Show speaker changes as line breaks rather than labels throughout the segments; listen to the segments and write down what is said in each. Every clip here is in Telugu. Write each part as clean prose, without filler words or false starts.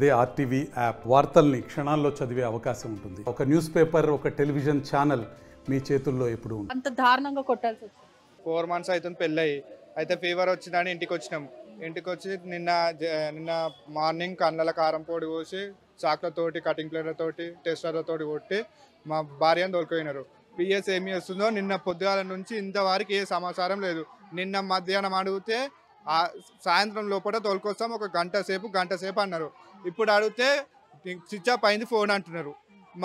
అదే ఆర్టీవీ యాప్ వార్తల్ని క్షణాల్లో చదివే అవకాశం ఉంటుంది. ఒక న్యూస్ పేపర్, ఒక టెలివిజన్ ఛానల్ మీ చేతుల్లో ఎప్పుడు ఉంటుంది.
అంత దారుణంగా కొట్టాల్సి వచ్చింది.
4 months అవుతుంది పెళ్ళయి. అయితే ఫీవర్ వచ్చిందని ఇంటికి వచ్చినాం. ఇంటికి వచ్చి నిన్న మార్నింగ్ కళ్ళల కారం పొడి పోసి చాక్లతోటి, కటింగ్ ప్లేట్లతోటి, టెస్టర్లతోటి కొట్టి మా భార్యను తోలుకుపోయినారు. పిఎస్ ఏమి వస్తుందో నిన్న పొద్దుగాల నుంచి ఇంతవరకు ఏ సమాచారం లేదు. నిన్న మధ్యాహ్నం అడిగితే సాయంత్రం లోపల తోలుకొస్తాం, ఒక గంట సేపు అన్నారు. ఇప్పుడు అడిగితే స్విచ్ ఆఫ్ అయింది ఫోన్ అంటున్నారు.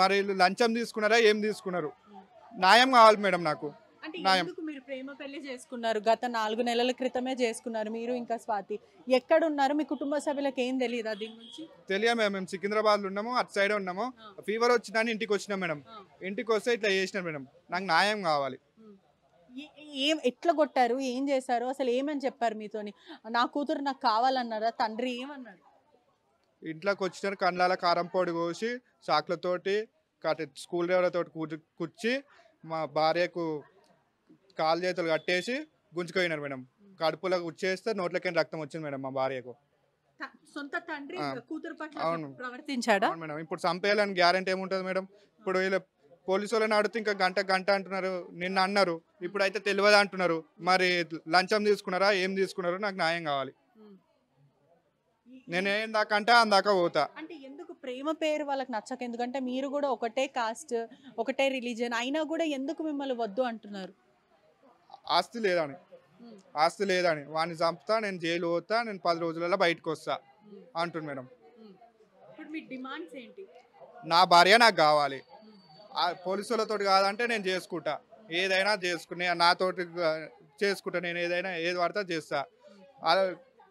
మరి లంచం తీసుకున్నారా, ఏం తీసుకున్నారు? న్యాయం కావాలి మేడం నాకు.
మీరు ప్రేమ పెళ్లి చేసుకున్నారు, గత 4 నెలల క్రితమే చేసుకున్నారు మీరు ఇంకా స్వాతి. ఎక్కడున్నారు? మీ కుటుంబ సభ్యులకు ఏం తెలియదా దీని గురించి?
తెలియదు మేడం. మేము సికింద్రాబాద్లో ఉన్నాము, అటు సైడ్ ఉన్నాము. ఫీవర్ వచ్చిందని ఇంటికి వచ్చినాం మేడం. ఇంటికి వస్తే ఇట్లా చేసినారు మేడం. నాకు న్యాయం కావాలి.
ఎట్లా కొట్టారు, ఏం చేశారు, అసలు ఏమని చెప్పారు మీతోని? నా కూతురు నాకు కావాలన్నారా? తండ్రి ఏమన్నారు?
ఇంట్లోకి వచ్చినారు, కండ్లాల కారం పొడి కోసి చాక్లతోటి, స్కూల్ డ్రైవర్లతో కుచ్చి మా భార్యకు కాలు చేతులు కట్టేసి గుంజుకుపోయినారు మేడం. కడుపులో గుచ్చేస్తే నోట్లకి రక్తం వచ్చింది మేడం మా భార్యకు.
సొంత తండ్రి కూతురు పట్ల ప్రవర్తించాడా?
అవును మేడం. ఇప్పుడు చంపేయాలని గ్యారెంటీ ఏముంటుంది మేడం? ఇప్పుడు వీళ్ళు పోలీసు వాళ్ళని అడిగితే ఇంకా గంట అంటున్నారు. నిన్న అన్నారు, ఇప్పుడైతే తెలియదు అంటున్నారు. మరి లంచం తీసుకున్నారా, ఏం తీసుకున్నారో నాకు న్యాయం కావాలి. నేను ఏం దాకంటే అందాక పోతా.
అంటే ఎందుకు ప్రేమ పేరు వాళ్ళకి నచ్చక? ఎందుకంటే మీరు కూడా ఒకటే కాస్ట్, ఒకటే రిలీజియన్ అయినా కూడా ఎందుకు మిమ్మల్ని వద్దు అంటున్నారు?
ఆస్తి లేదని వాడిని చంపుతా, నేను జైలు పోతా, నేను 10 రోజులలో బయటకు వస్తా అంటుంది మేడం.
ఇప్పుడు మీ డిమాండ్స్ ఏంటి?
నా భార్య నాకు కావాలి. పోలీసులతో కాదంటే నేను చేసుకుంటా, ఏదైనా చేసుకునే నాతోటి చేసుకుంటా. నేను ఏది పడతా చేస్తా.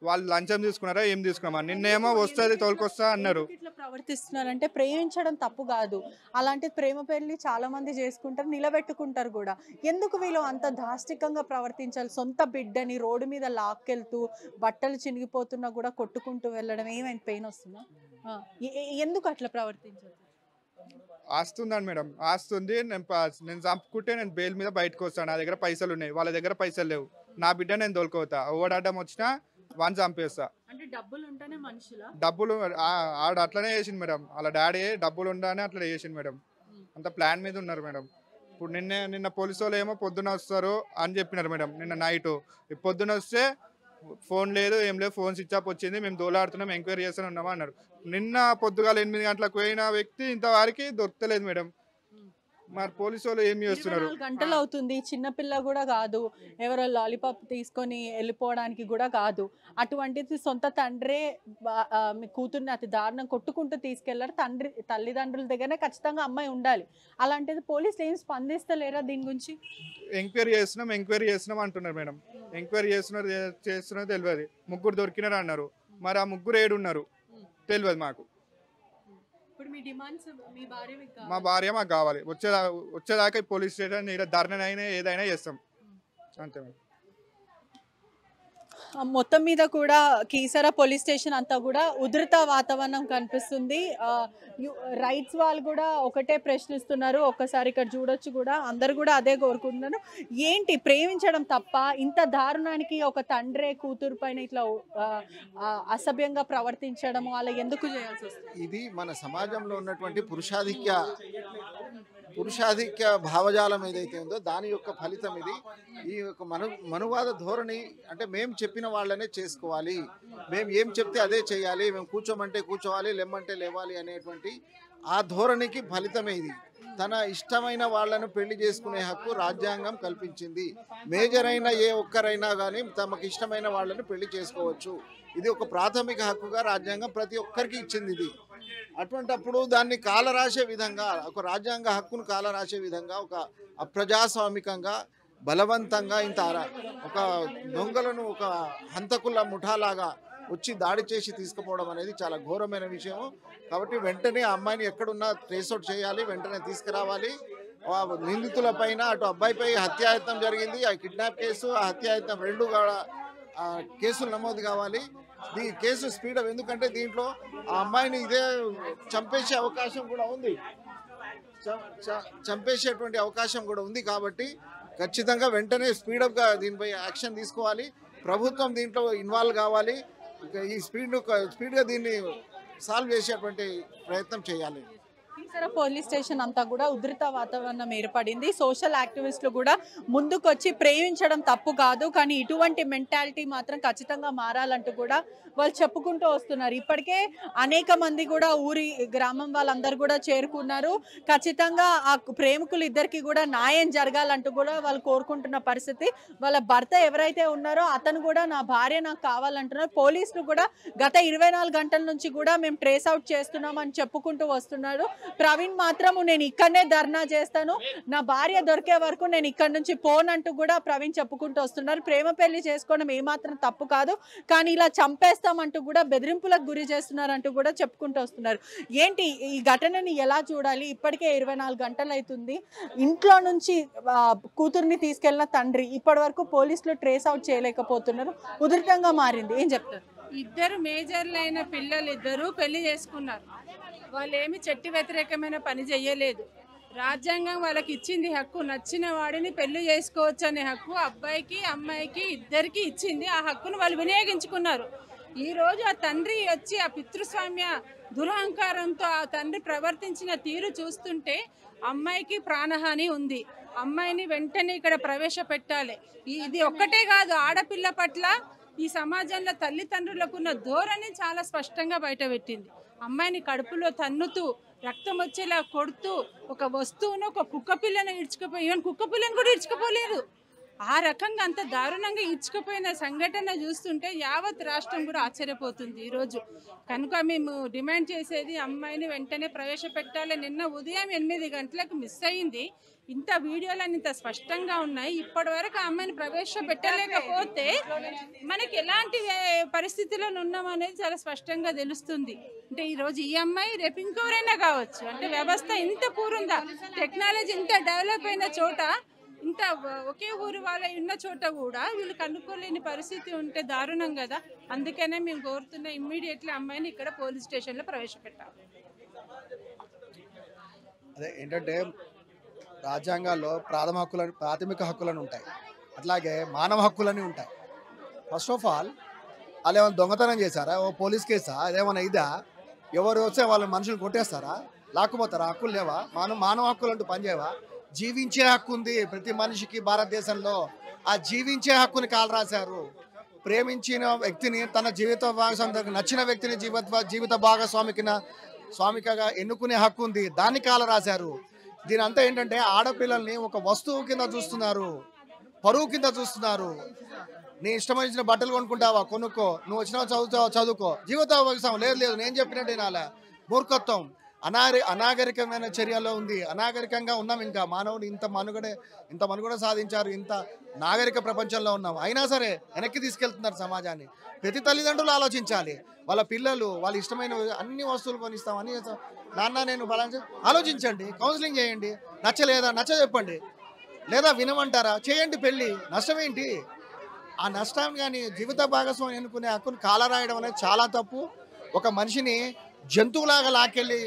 వాళ్ళు లంచం తీసుకున్నారా, ఏం తీసుకున్నామా? నిన్నేమో వస్తుంది తోలుకొస్తా అన్నారు.
ఇట్లా ప్రవర్తిస్తున్నారంటే ప్రేమించడం తప్పు కాదు. అలాంటి ప్రేమ పెళ్లి చాలా మంది చేసుకుంటారు, నిలబెట్టుకుంటారు కూడా. ఎందుకు వీళ్ళు అంత దాష్టికంగా ప్రవర్తించాలి? సొంత బిడ్డని రోడ్డు మీద లాక్కెళ్తూ బట్టలు చినిగిపోతున్నా కూడా కొట్టుకుంటూ వెళ్ళడం ఏమైనా పెయిన్ వస్తుందా? ఎందుకు అట్లా ప్రవర్తించాలి?
ఆస్తుందండి మేడం, ఆస్తుంది. నేను చంపుకుంటే నేను బెయిల్ మీద బయటకు వస్తాను. నా దగ్గర పైసలు ఉన్నాయి, వాళ్ళ దగ్గర పైసలు లేవు. నా బిడ్డ నేను తోలుకోతా. ఓడాడడం వచ్చినా వాడిని చంపేస్తా. డబ్బులు ఆడ అట్లనే చేసింది మేడం. వాళ్ళ డాడీ డబ్బులు ఉండాలని అట్లా చేసింది మేడం. అంత ప్లాన్ మీద ఉన్నారు మేడం. ఇప్పుడు నిన్న పోలీసు వాళ్ళు ఏమో పొద్దున వస్తారు అని చెప్పినారు మేడం. నిన్న నైట్ పొద్దున వస్తే ఫోన్ లేదు, ఏం లేదు, ఫోన్ స్విచ్ ఆఫ్ వచ్చింది, మేము దోలాడుతున్నాం, ఎంక్వైరీ చేస్తూనే ఉన్నామా అన్నారు. నిన్న పొద్దుగాల 8 గంటలకు పోయిన వ్యక్తి ఇంతవరకు దొరకలేదు మేడం. మరి పోలీసు వాళ్ళు ఏం చేస్తున్నారు?
24 గంటలు అవుతుంది. చిన్నపిల్ల కూడా కాదు, ఎవరో లాలీపాప్ తీసుకొని వెళ్ళిపోవడానికి కూడా కాదు. అటువంటిది సొంత తండ్రే మీ కూతుర్ని అతి దారుణం కొట్టుకుంటూ తీసుకెళ్లారు. తల్లిదండ్రుల దగ్గరనే ఖచ్చితంగా అమ్మాయి ఉండాలి. అలాంటిది పోలీసులు ఏం స్పందిస్తలేరా దీని గురించి?
ఎంక్వైరీ చేస్తున్నాం అంటున్నారు మేడం. ఎంక్వైరీ చేస్తున్నారు తెలియదు. 3 దొరికినారు అన్నారు. మరి ఆ 3 ఏడున్నారు తెలియదు మాకు. మా భార్య మాకు కావాలి. వచ్చేదాకా పోలీస్ స్టేషన్ ధర్నా అయినా ఏదైనా చేస్తాం అంతే మేడం.
మొత్తం మీద కూడా కీసర పోలీస్ స్టేషన్ అంతా కూడా ఉధృత వాతావరణం కనిపిస్తుంది. రైట్స్ వాళ్ళు కూడా ఒకటే ప్రశ్నిస్తున్నారు. ఒక్కసారి ఇక్కడ చూడొచ్చు కూడా, అందరు కూడా అదే కోరుకుంటున్నారు. ఏంటి ప్రేమించడం తప్ప? ఇంత దారుణానికి ఒక తండ్రే కూతురు పైన ఇట్లా అసభ్యంగా ప్రవర్తించడము అలా ఎందుకు చేయాల్సి వస్తుంది?
ఇది మన సమాజంలో ఉన్నటువంటి పురుషాధిక్య భావజాలం ఏదైతే ఉందో దాని యొక్క ఫలితం ఇది. ఈ యొక్క మనువాద ధోరణి, అంటే మేము చెప్పిన వాళ్ళనే చేసుకోవాలి, మేము ఏం చెప్తే అదే చేయాలి, మేము కూర్చోమంటే కూర్చోవాలి, లేమంటే లేవాలి అనేటువంటి ఆ ధోరణికి ఫలితమే ఇది. తన ఇష్టమైన వాళ్ళను పెళ్లి చేసుకునే హక్కు రాజ్యాంగం కల్పించింది. మేజర్ అయిన ఏ ఒక్కరైనా కానీ తమకు ఇష్టమైన వాళ్ళను పెళ్లి చేసుకోవచ్చు. ఇది ఒక ప్రాథమిక హక్కుగా రాజ్యాంగం ప్రతి ఒక్కరికి ఇచ్చింది. ఇది అటువంటప్పుడు దాన్ని కాలరాసే విధంగా, ఒక రాజ్యాంగ హక్కును కాలరాసే విధంగా, ఒక అప్రజాస్వామికంగా బలవంతంగా ఒక దొంగలను ఒక హంతకుల ముఠాలాగా వచ్చి దాడి చేసి తీసుకుపోవడం అనేది చాలా ఘోరమైన విషయం. కాబట్టి వెంటనే ఆ అమ్మాయిని ఎక్కడున్నా ట్రేస్ అవుట్ చేయాలి, వెంటనే తీసుకురావాలి. నిందితుల పైన అటు అబ్బాయిపై హత్యాయత్నం జరిగింది, ఆ కిడ్నాప్ కేసు, ఆ హత్యాయత్నం 2 కేసులు నమోదు కావాలి. ఈ కేసు స్పీడప్, ఎందుకంటే దీంట్లో ఆ అమ్మాయిని ఇదే చంపేసే అవకాశం కూడా ఉంది, చంపేసేటువంటి అవకాశం కూడా ఉంది. కాబట్టి ఖచ్చితంగా వెంటనే స్పీడప్గా దీనిపై యాక్షన్ తీసుకోవాలి. ప్రభుత్వం దీంట్లో ఇన్వాల్వ్ కావాలి. ఈ స్పీడ్గా దీన్ని సాల్వ్ చేసేటువంటి ప్రయత్నం చేయాలి.
కీసర పోలీస్ స్టేషన్ అంతా కూడా ఉధృత వాతావరణం ఏర్పడింది. సోషల్ యాక్టివిస్టులు కూడా ముందుకొచ్చి ప్రేమించడం తప్పు కాదు, కానీ ఇటువంటి మెంటాలిటీ మాత్రం ఖచ్చితంగా మారాలంటూ కూడా వాళ్ళు చెప్పుకుంటూ వస్తున్నారు. ఇప్పటికే అనేక మంది కూడా గ్రామం వాళ్ళందరూ కూడా చేరుకున్నారు. ఖచ్చితంగా ఆ ప్రేమికులు ఇద్దరికి కూడా న్యాయం జరగాలంటూ కూడా వాళ్ళు కోరుకుంటున్న పరిస్థితి. వాళ్ళ భర్త ఎవరైతే ఉన్నారో అతను కూడా నా భార్య నాకు కావాలంటున్నారు. పోలీసులు కూడా గత 24 గంటల నుంచి కూడా మేము ట్రేస్ అవుట్ చేస్తున్నాం అని చెప్పుకుంటూ వస్తున్నారు. ప్రవీణ్ మాత్రము నేను ఇక్కడనే ధర్నా చేస్తాను, నా భార్య దొరికే వరకు నేను ఇక్కడ నుంచి పోనంటూ కూడా ప్రవీణ్ చెప్పుకుంటూ వస్తున్నారు. ప్రేమ పెళ్లి చేసుకోవడం ఏమాత్రం తప్పు కాదు, కానీ ఇలా చంపేస్తామంటూ కూడా బెదిరింపులకు గురి చేస్తున్నారంటూ కూడా చెప్పుకుంటూ వస్తున్నారు. ఏంటి ఈ ఘటనని ఎలా చూడాలి? ఇప్పటికే 24 గంటలు అవుతుంది. ఇంట్లో నుంచి కూతుర్ని తీసుకెళ్లిన తండ్రి ఇప్పటి వరకు పోలీసులు ట్రేస్ అవుట్ చేయలేకపోతున్నారు. ఉధృతంగా మారింది. ఏం చెప్తారు?
ఇద్దరు మేజర్లైన పిల్లలు ఇద్దరు పెళ్లి చేసుకున్నారు. వాళ్ళు ఏమి చెట్టు వ్యతిరేకమైన పని చేయలేదు. రాజ్యాంగం వాళ్ళకి ఇచ్చింది హక్కు, నచ్చిన వాడిని పెళ్లి చేసుకోవచ్చు అనే హక్కు అబ్బాయికి అమ్మాయికి ఇద్దరికి ఇచ్చింది. ఆ హక్కును వాళ్ళు వినియోగించుకున్నారు. ఈరోజు ఆ తండ్రి వచ్చి ఆ పితృస్వామ్య దురహంకారంతో ఆ తండ్రి ప్రవర్తించిన తీరు చూస్తుంటే అమ్మాయికి ప్రాణహాని ఉంది. అమ్మాయిని వెంటనే ఇక్కడ ప్రవేశపెట్టాలి. ఇది ఒక్కటే కాదు, ఆడపిల్ల పట్ల ఈ సమాజంలో తల్లిదండ్రులకున్న ధోరణి చాలా స్పష్టంగా బయటపెట్టింది. అమ్మాయిని కడుపులో తన్నుతూ రక్తం వచ్చేలా కొడుతూ ఒక వస్తువును ఒక కుక్క పిల్లను ఇడ్చుకుపోయి, ఈవెన్ కుక్క పిల్లను కూడా ఇడ్చుకుపోలేదు. ఆ రకంగా అంత దారుణంగా ఇడ్చుకుపోయిన సంఘటన చూస్తుంటే యావత్ రాష్ట్రం కూడా ఆశ్చర్యపోతుంది ఈరోజు. కనుక మేము డిమాండ్ చేసేది అమ్మాయిని వెంటనే ప్రవేశపెట్టాలి. నిన్న ఉదయం 8 గంటలకు మిస్ అయింది. ఇంత వీడియోలను ఇంత స్పష్టంగా ఉన్నాయి. ఇప్పటి వరకు అమ్మాయిని ప్రవేశపెట్టలేకపోతే మనకి ఎలాంటి పరిస్థితుల్లో ఉన్నాం అనేది చాలా స్పష్టంగా తెలుస్తుంది. అంటే ఈరోజు ఈ అమ్మాయి రేపు ఇంకెవరైనా కావచ్చు. అంటే వ్యవస్థ ఇంత పూర్వంగా, టెక్నాలజీ ఇంత డెవలప్ అయిన చోట, ఇంత ఒకే ఊరు వాళ్ళ ఉన్న చోట కూడా వీళ్ళు కనుక్కోలేని పరిస్థితి ఉంటే దారుణం కదా. అందుకనే మేము కోరుతున్న ఇమ్మీడియట్లీ అమ్మాయిని ఇక్కడ పోలీస్ స్టేషన్లో ప్రవేశపెట్టాలి.
అదే ఏంటంటే రాజ్యాంగాల్లో ప్రాథమిక హక్కులను ఉంటాయి, అట్లాగే మానవ హక్కులని ఉంటాయి. ఫస్ట్ ఆఫ్ ఆల్ వాళ్ళు ఏమైనా దొంగతనం చేశారా? ఓ పోలీస్ కేసా? అదేమైనా ఇదా? ఎవరు వస్తే వాళ్ళ మనుషులు కొట్టేస్తారా? లాక్కుపోతారా? హక్కులు లేవా? మానవ హక్కులు అంటూ పనిచేయవా? జీవించే హక్కు ఉంది ప్రతి మనిషికి భారతదేశంలో. ఆ జీవించే హక్కుని కాలు రాశారు. ప్రేమించిన వ్యక్తిని, తన జీవిత భాగస్వామికి నచ్చిన వ్యక్తిని జీవిత స్వామికగా ఎన్నుకునే హక్కు ఉంది, దాన్ని కాలు రాశారు. దీని అంతా ఏంటంటే ఆడపిల్లల్ని ఒక వస్తువు కింద చూస్తున్నారు, పరువు కింద చూస్తున్నారు. నీ ఇష్టం వచ్చిన బట్టలు కొనుక్కుంటావా? కొనుక్కో. నువ్వు వచ్చినావు చదువుకో. జీవిత భాగస్వామి లేదు, నేను చెప్పినట్టే నాలా. మూర్ఖత్వం, అనాగరికమైన చర్యలో ఉంది. అనాగరికంగా ఉన్నాం. ఇంకా మానవుడు ఇంత మనుగడ సాధించారు, ఇంత నాగరిక ప్రపంచంలో ఉన్నాం. అయినా సరే వెనక్కి తీసుకెళ్తున్నారు సమాజాన్ని. ప్రతి తల్లిదండ్రులు ఆలోచించాలి. వాళ్ళ పిల్లలు వాళ్ళ ఇష్టమైన అన్ని వస్తువులు కొనిస్తాం, అన్ని చేస్తాం. నాన్న నేను బలాన్ని ఆలోచించండి, కౌన్సిలింగ్ చేయండి. నచ్చలేదా చెప్పండి, లేదా వినమంటారా చేయండి పెళ్ళి. నష్టం ఏంటి? ఆ నష్టాన్ని కానీ జీవిత భాగస్వామి ఎన్నుకునే హక్కును కాలరాయడం అనేది చాలా తప్పు. ఒక మనిషిని జంతువులాగా లాక్కెళ్ళి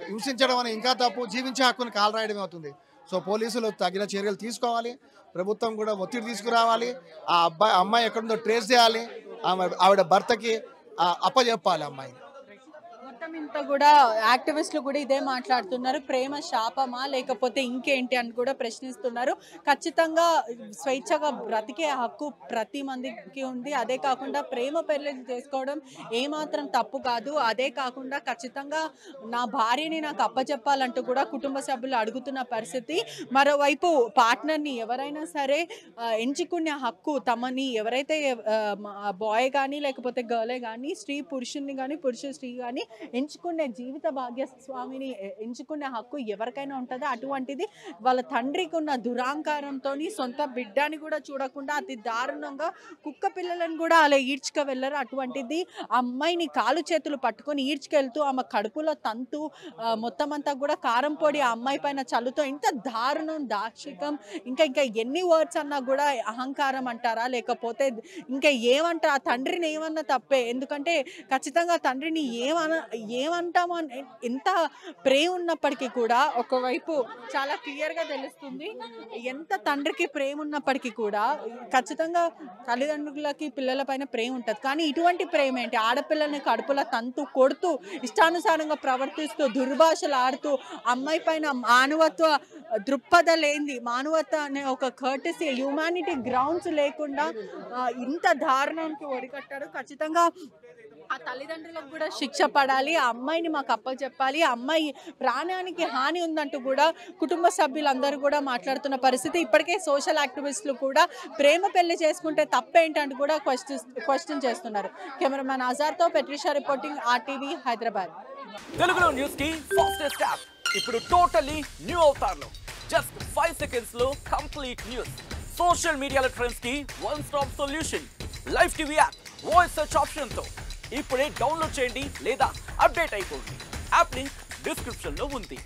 హింసించడం అనేది ఇంకా తప్పు. జీవించే హక్కును కాలరాయడమే అవుతుంది. సో పోలీసులు తగిన చర్యలు తీసుకోవాలి. ప్రభుత్వం కూడా ఒత్తిడి తీసుకురావాలి. ఆ అమ్మాయి ఎక్కడుందో ట్రేస్ చేయాలి. ఆవిడ భర్తకి అప్పచెప్పాలి అమ్మాయిని.
మొత్తం ఇంత కూడా యాక్టివిస్టులు కూడా ఇదే మాట్లాడుతున్నారు. ప్రేమ శాపమా లేకపోతే ఇంకేంటి అని కూడా ప్రశ్నిస్తున్నారు. ఖచ్చితంగా స్వేచ్ఛగా బ్రతికే హక్కు ప్రతి మందికి ఉంది. అదే కాకుండా ప్రేమ పెళ్లి చేసుకోవడం ఏమాత్రం తప్పు కాదు. అదే కాకుండా ఖచ్చితంగా నా భార్యని నాకు అప్పచెప్పాలంటూ కూడా కుటుంబ సభ్యులు అడుగుతున్న పరిస్థితి. మరోవైపు పార్ట్నర్ని ఎవరైనా సరే ఎంచుకునే హక్కు, తమని ఎవరైతే బాయ్ కానీ లేకపోతే గర్లే కానీ, స్త్రీ పురుషుని కానీ పురుషుడు స్త్రీ కానీ ఎంచుకునే జీవిత భాగ్యస్వామిని ఎంచుకునే హక్కు ఎవరికైనా ఉంటుందో అటువంటిది వాళ్ళ తండ్రికి ఉన్న దురాంకారంతో సొంత బిడ్డని కూడా చూడకుండా అతి దారుణంగా కుక్క పిల్లలను కూడా అలా ఈడ్చుకు వెళ్ళరు. అటువంటిది అమ్మాయిని కాలు చేతులు పట్టుకొని ఈడ్చుకెళ్తూ ఆమె కడుపులో తంతు మొత్తం అంతా కూడా కారం పొడి ఆ అమ్మాయి పైన చల్లుతో ఇంత దారుణం, దాక్షికం, ఇంకా ఎన్ని వర్డ్స్ అన్నా కూడా అహంకారం అంటారా లేకపోతే ఇంకా ఏమంటారు? ఆ తండ్రిని ఏమన్నా తప్పే. ఎందుకంటే ఖచ్చితంగా తండ్రిని ఏమంటామో ఎంత ప్రేమ ఉన్నప్పటికీ కూడా ఒకవైపు చాలా క్లియర్గా తెలుస్తుంది. ఎంత తండ్రికి ప్రేమ ఉన్నప్పటికీ కూడా ఖచ్చితంగా తల్లిదండ్రులకి పిల్లల పైన ప్రేమ ఉంటుంది. కానీ ఇటువంటి ప్రేమ ఏంటి? ఆడపిల్లల్ని కడుపుల తంతు కొడుతూ ఇష్టానుసారంగా ప్రవర్తిస్తూ దుర్భాషలు ఆడుతూ అమ్మాయి పైన మానవత్వ దృక్పథలేంది, మానవత అనే ఒక కర్టసీ హ్యూమానిటీ గ్రౌండ్స్ లేకుండా ఇంత దారుణానికి ఒడికట్టారు. ఖచ్చితంగా ఆ తల్లిదండ్రులకు కూడా శిక్ష పడాలి. ఆ అమ్మాయిని మాకు అప్పచెప్పాలి. ఆ అమ్మాయి ప్రాణానికి హాని ఉందంటూ కూడా కుటుంబ సభ్యులందరూ కూడా మాట్లాడుతున్న పరిస్థితి. ఇప్పటికే సోషల్ యాక్టివిస్టులు కూడా ప్రేమ పెళ్లి చేసుకుంటే తప్పేంటంటూ కూడా క్వశ్చన్ చేస్తున్నారు. Cameraman ఆజార్తో పెట్రిషా reporting, RTV Hyderabad.
తెలుగులో న్యూస్ కి ఫాస్టెస్ట్ యాప్ ఇప్పుడు టోటల్లీ న్యూ అవతార్లో జస్ట్ 5 సెకండ్స్ లో కంప్లీట్ న్యూస్. సోషల్ మీడియాలో ట్రెండ్స్ కి one stop solution. Live TV app voice search option తో ఇప్పుడే డౌన్లోడ్ చేయండి లేదా అప్డేట్ అయిపోండి. యాప్ లింక్ డిస్క్రిప్షన్ లో ఉంది.